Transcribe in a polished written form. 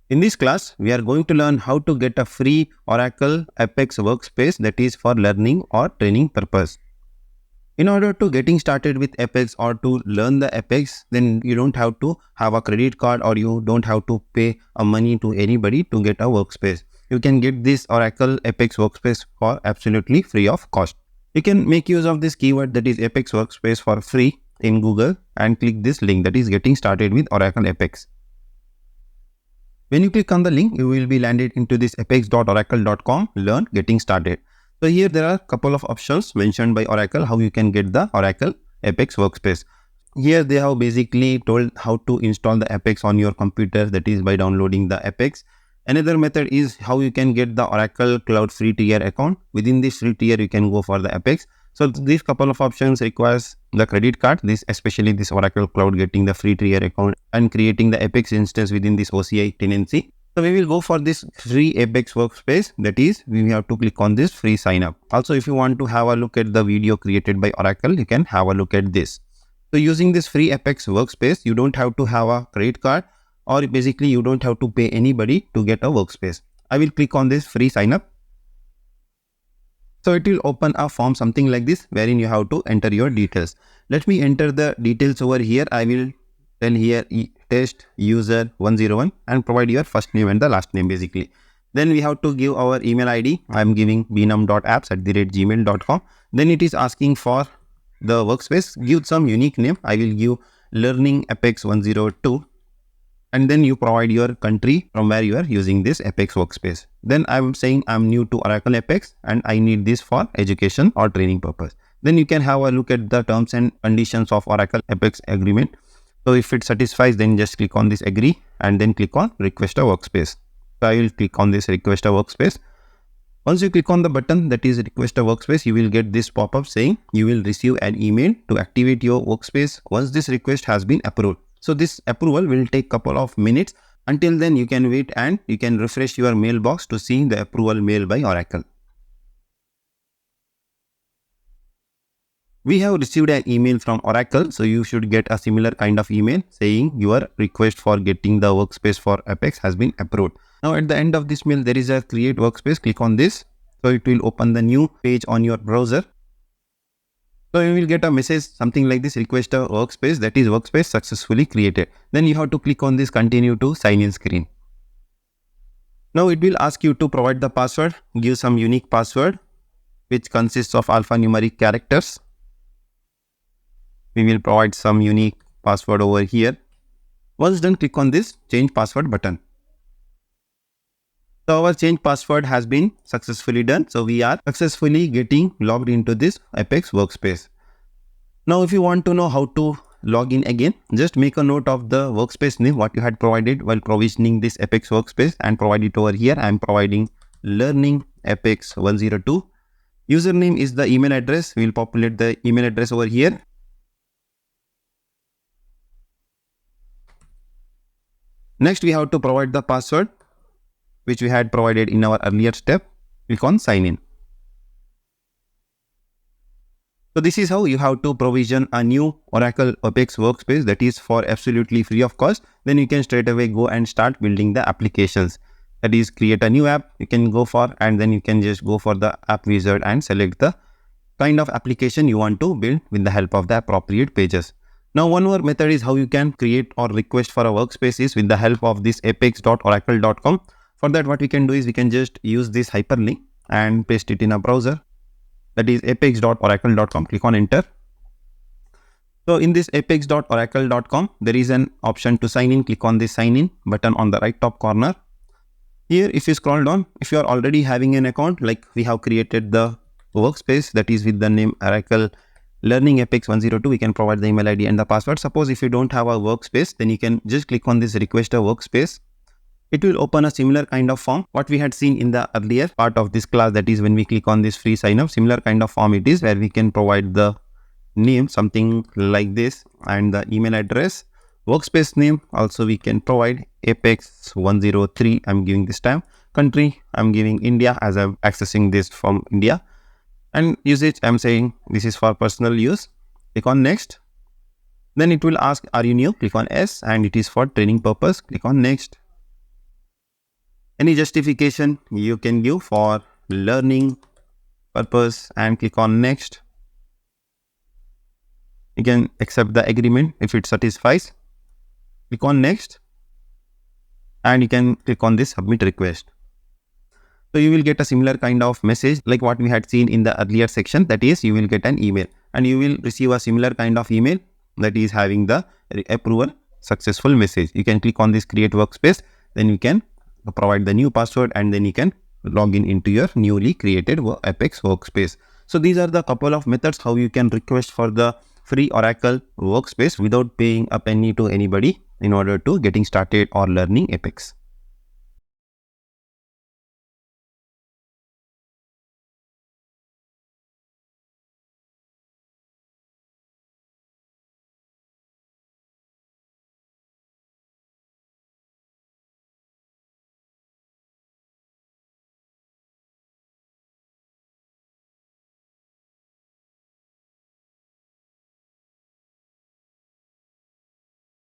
In this class, we are going to learn how to get a free Oracle Apex workspace that is for learning or training purpose. In order to getting started with Apex or to learn the Apex, then you don't have to have a credit card or you don't have to pay a money to anybody to get a workspace. You can get this Oracle Apex workspace for absolutely free of cost. You can make use of this keyword that is Apex workspace for free in Google and click this link that is getting started with Oracle Apex. When you click on the link, you will be landed into this apex.oracle.com learn getting started. So here there are a couple of options mentioned by Oracle how you can get the Oracle Apex workspace. Here they have basically told how to install the Apex on your computer, that is by downloading the Apex. Another method is how you can get the Oracle Cloud free tier account. Within this free tier you can go for the Apex. So these couple of options requires the credit card, especially this Oracle Cloud getting the free tier account and creating the Apex instance within this OCI tenancy. So we will go for this free Apex workspace, that is we have to click on this free sign up. Also, if you want to have a look at the video created by Oracle, you can have a look at this. So using this free Apex workspace, you don't have to have a credit card or basically you don't have to pay anybody to get a workspace. I will click on this free sign up. So it will open a form something like this wherein you have to enter your details. Let me enter the details over here. I will tell here test user 101 and provide your first name and the last name basically. Then we have to give our email ID. I am giving beenum.apps@gmail.com. Then it is asking for the workspace. Give some unique name. I will give Learning Apex 102. And then you provide your country from where you are using this Apex workspace. Then I'm saying I'm new to Oracle Apex and I need this for education or training purpose. Then you can have a look at the terms and conditions of Oracle Apex agreement. So if it satisfies, then just click on this agree and then click on request a workspace. So I will click on this request a workspace. Once you click on the button that is request a workspace, you will get this pop-up saying you will receive an email to activate your workspace once this request has been approved. So this approval will take couple of minutes. Until then you can wait and you can refresh your mailbox to see the approval mail by Oracle. We have received an email from Oracle, so you should get a similar kind of email saying your request for getting the workspace for Apex has been approved. Now at the end of this mail there is a create workspace. Click on this. So it will open the new page on your browser. So you will get a message something like this, request a workspace, that is workspace successfully created. Then you have to click on this continue to sign in screen. Now it will ask you to provide the password, give some unique password which consists of alphanumeric characters. We will provide some unique password over here. Once done, click on this change password button. So our change password has been successfully done. So we are successfully getting logged into this Apex workspace. Now if you want to know how to log in again, just make a note of the workspace name what you had provided while provisioning this Apex workspace and provide it over here. I am providing Learning Apex 102. Username is the email address. We will populate the email address over here. Next we have to provide the password which we had provided in our earlier step. Click on sign in. So this is how you have to provision a new Oracle Apex workspace that is for absolutely free of cost. Then you can straight away go and start building the applications. That is create a new app you can go for, and then you can just go for the app wizard and select the kind of application you want to build with the help of the appropriate pages. Now one more method is how you can create or request for a workspace is with the help of this apex.oracle.com. For that what we can do is we can just use this hyperlink and paste it in a browser. That is apex.oracle.com. Click on enter. So in this apex.oracle.com there is an option to sign in. Click on this sign in button on the right top corner. Here if you scroll down, if you are already having an account, like we have created the workspace that is with the name Oracle Learning Apex 102, we can provide the email ID and the password. Suppose if you don't have a workspace, then you can just click on this request a workspace. It will open a similar kind of form what we had seen in the earlier part of this class, that is when we click on this free sign up. Similar kind of form it is, where we can provide the name something like this and the email address. Workspace name also we can provide Apex 103. I'm giving this time. Country I'm giving India as I'm accessing this from India. And usage I'm saying this is for personal use. Click on next. Then it will ask are you new? Click on yes, and it is for training purpose. Click on next. Any justification you can give for learning purpose and click on next. You can accept the agreement if it satisfies. Click on next and you can click on this submit request. So you will get a similar kind of message like what we had seen in the earlier section. That is, you will get an email and you will receive a similar kind of email that is having the approval successful message. You can click on this create workspace, then you can provide the new password and then you can log in into your newly created Apex workspace. So these are the couple of methods how you can request for the free Oracle workspace without paying a penny to anybody in order to getting started or learning Apex.